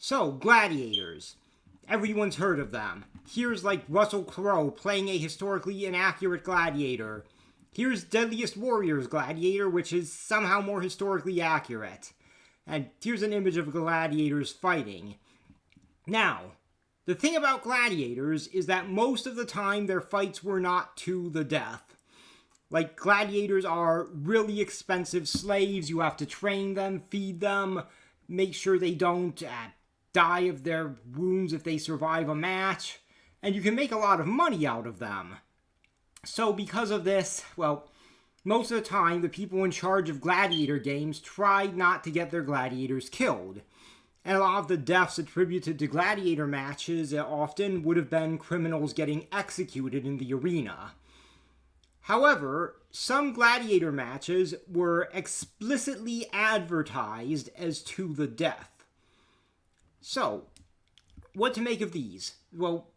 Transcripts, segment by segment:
So, Gladiators. Everyone's heard of them. Here's like Russell Crowe playing a historically inaccurate gladiator. Here's Deadliest Warrior's Gladiator, which is somehow more historically accurate. And here's an image of gladiators fighting. Now, the thing about gladiators is that most of the time their fights were not to the death. Like, gladiators are really expensive slaves. You have to train them, feed them, make sure they don't die of their wounds if they survive a match. And you can make a lot of money out of them. So because of this, well, most of the time the people in charge of gladiator games tried not to get their gladiators killed. And a lot of the deaths attributed to gladiator matches often would have been criminals getting executed in the arena. However, some gladiator matches were explicitly advertised as to the death. So, what to make of these? Well,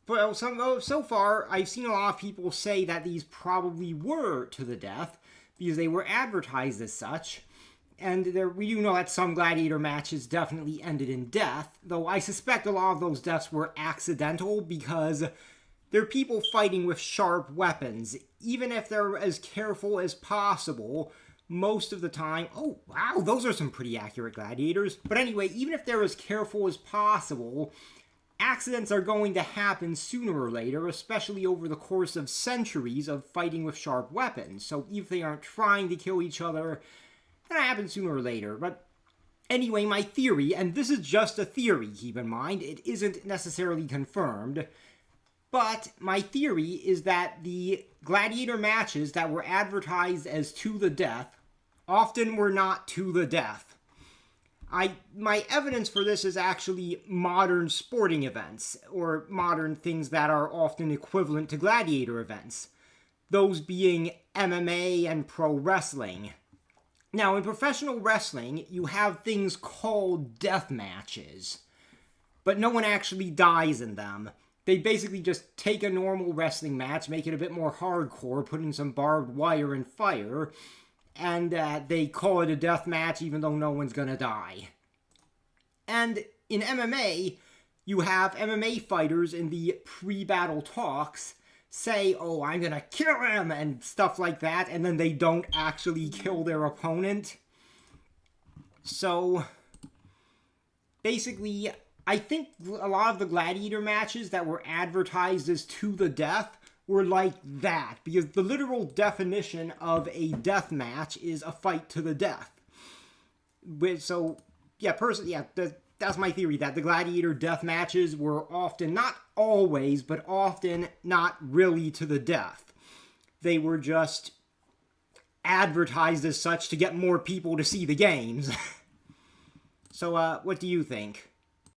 so far, I've seen a lot of people say that these probably were to the death, because they were advertised as such. And we do know that some gladiator matches definitely ended in death, though I suspect a lot of those deaths were accidental because they're people fighting with sharp weapons. Even if they're as careful as possible, most of the time... Oh, wow, those are some pretty accurate gladiators. But anyway, even if they're as careful as possible, accidents are going to happen sooner or later, especially over the course of centuries of fighting with sharp weapons. So even if they aren't trying to kill each other, that'll happen sooner or later. But anyway, my theory, and this is just a theory, keep in mind, it isn't necessarily confirmed, but my theory is that the gladiator matches that were advertised as to the death often were not to the death. My evidence for this is actually modern sporting events, or modern things that are often equivalent to gladiator events. Those being MMA and pro wrestling. Now, in professional wrestling, you have things called death matches, but no one actually dies in them. They basically just take a normal wrestling match, make it a bit more hardcore, put in some barbed wire and fire, and they call it a death match even though no one's gonna die. And in MMA, you have MMA fighters in the pre-battle talks say, oh, I'm gonna kill him, and stuff like that, and then they don't actually kill their opponent. So, basically, I think a lot of the gladiator matches that were advertised as to the death were like that, because the literal definition of a death match is a fight to the death. So, that's my theory, that the gladiator death matches were often, not always, but often not really to the death. They were just advertised as such to get more people to see the games. So, what do you think?